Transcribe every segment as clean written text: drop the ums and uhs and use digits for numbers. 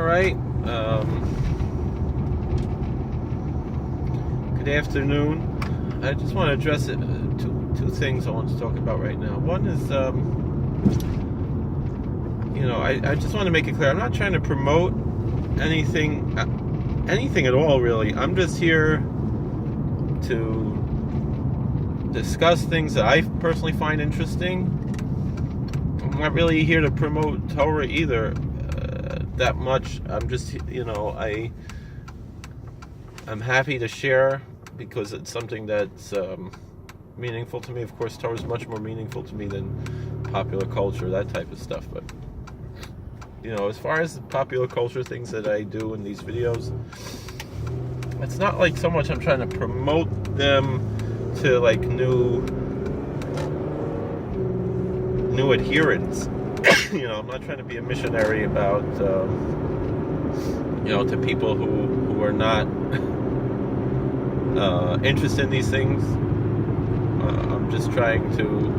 right. Good afternoon. I just want to address two things I want to talk about right now. One is, I just want to make it clear. I'm not trying to promote anything at all, really. I'm just here to discuss things that I personally find interesting. I'm not really here to promote Torah either that much. I'm just, I'm happy to share because it's something that's meaningful to me. Of course, Torah is much more meaningful to me than popular culture, that type of stuff. But, as far as the popular culture things that I do in these videos, it's not like so much I'm trying to promote them to like new adherents. I'm not trying to be a missionary about to people who are not interested in these things. I'm just trying to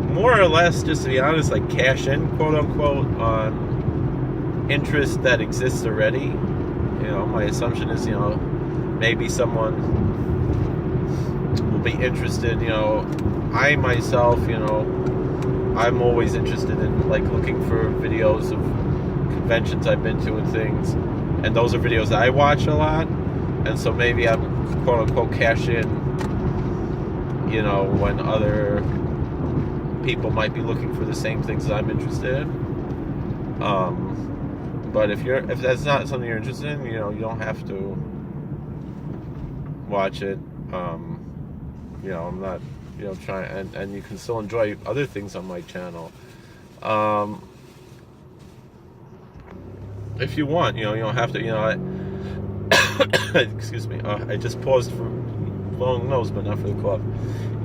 more or less, just to be honest, like cash in, quote unquote, on interest that exists already. My assumption is, maybe someone will be interested. I myself, I'm always interested in like looking for videos of conventions I've been to and things, and those are videos that I watch a lot, and so maybe I'm quote unquote cash in, when other people might be looking for the same things that I'm interested in. But if that's not something you're interested in, you don't have to watch it. I'm not, trying, and you can still enjoy other things on my channel. If you want, you don't have to, excuse me, I just paused for blowing nose, but not for the cough.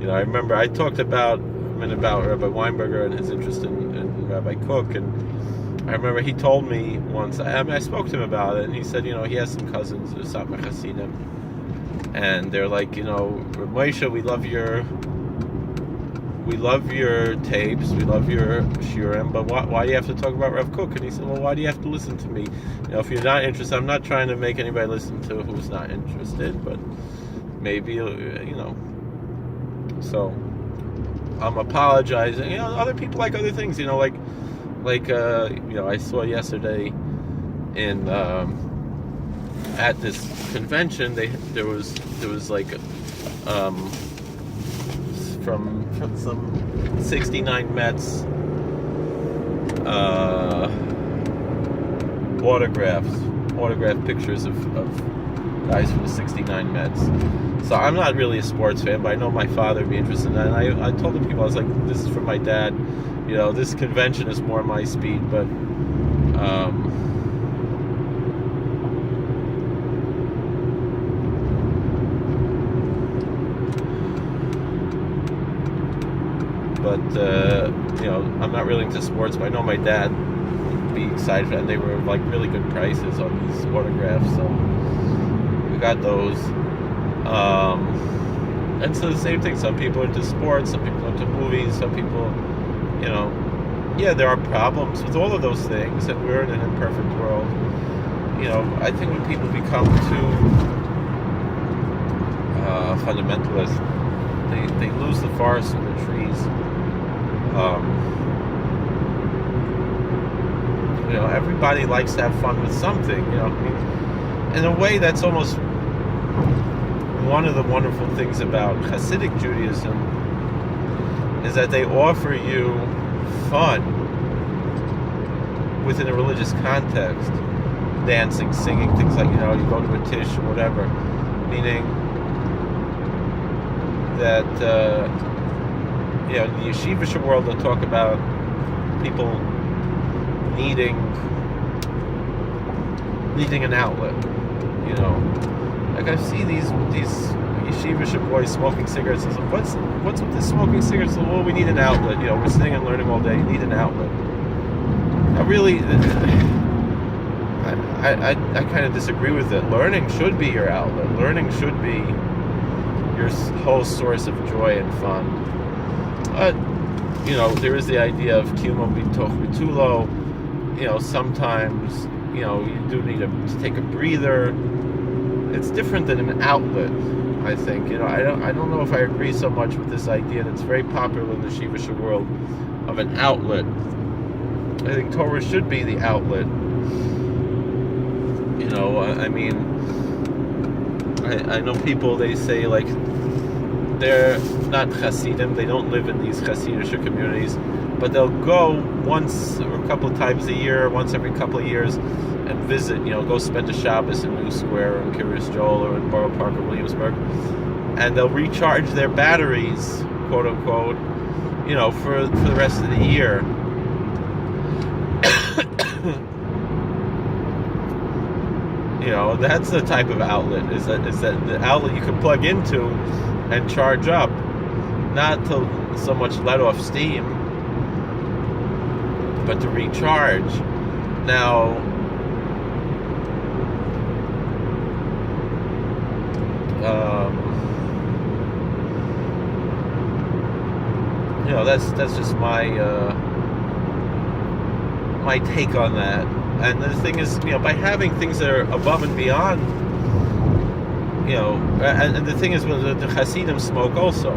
I remember I talked about Rabbi Weinberger and his interest in Rabbi Kook, and I remember he told me once, I spoke to him about it, and he said, he has some cousins who are Satmar Hasidim, and they're like, Reb Moshe, we love your tapes, we love your shiurim, but why do you have to talk about Rav Kook? And he said, well, why do you have to listen to me? If you're not interested, I'm not trying to make anybody listen to who's not interested, but maybe, so I'm apologizing. Other people like other things, I saw yesterday in at this convention, there was like from some 69 Mets autograph pictures of guys from the 69 Mets. So I'm not really a sports fan, but I know my father would be interested in that. And I told the people, I was like, this is for my dad. This convention is more my speed, but I'm not really into sports, but I know my dad would be excited, and they were like really good prices on these autographs, so we got those. And so the same thing, some people are into sports, some people are into movies, some people, there are problems with all of those things, and we're in an imperfect world. I think when people become too fundamentalist, they lose the forest and the trees. Everybody likes to have fun with something, in a way that's almost one of the wonderful things about Hasidic Judaism is that they offer you fun within a religious context, dancing, singing, things like, you go to a tish or whatever, meaning that in the yeshivish world they'll talk about people needing an outlet. Like I see these yeshivish boys smoking cigarettes, and like, what's with this smoking cigarettes? Well, we need an outlet. We're sitting and learning all day. You need an outlet. I really, I kind of disagree with it. Learning should be your outlet. Learning should be your whole source of joy and fun. But there is the idea of kiyum b'toch bitulo. Sometimes you do need to take a breather. It's different than an outlet, I think. I don't know if I agree so much with this idea that's very popular in the Shiva world of an outlet. I think Torah should be the outlet. I know people, they say, like, they're not Hasidim, they don't live in these Hasidic communities, but they'll go once or a couple of times a year, once every couple of years, and visit, go spend a Shabbos in New Square or in Kiryas Joel or in Borough Park or Williamsburg, and they'll recharge their batteries, quote unquote, for the rest of the year. That's the type of outlet, is that the outlet you can plug into and charge up, not to so much let off steam, but to recharge. Now, that's just my take on that. And the thing is, by having things that are above and beyond, and the thing is, when the Hasidim smoke also,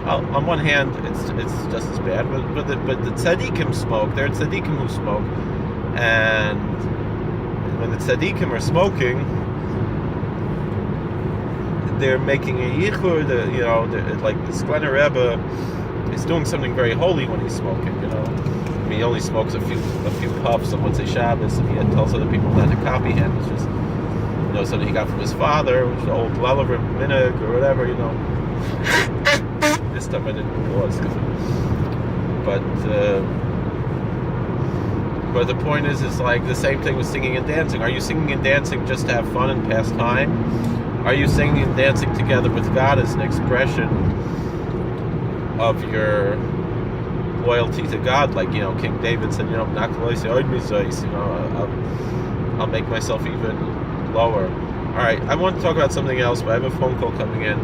on one hand, it's just as bad, but the tzaddikim smoke. There are tzaddikim who smoke, and when the tzaddikim are smoking, they're making a yichur. Like the Sklener Rebbe is doing something very holy when he's smoking. He only smokes a few puffs on Motzei Shabbos, and he tells other people not to copy him. It's just something he got from his father, which is old Lalaver Minig or whatever. This time I didn't realize. But the point is like the same thing with singing and dancing. Are you singing and dancing just to have fun and pass time? Are you singing and dancing together with God as an expression of your loyalty to God? Like, King David said, I'll make myself even lower. Alright, I want to talk about something else, but I have a phone call coming in.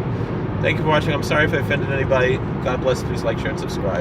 Thank you for watching. I'm sorry if I offended anybody. God bless. Please like, share, and subscribe.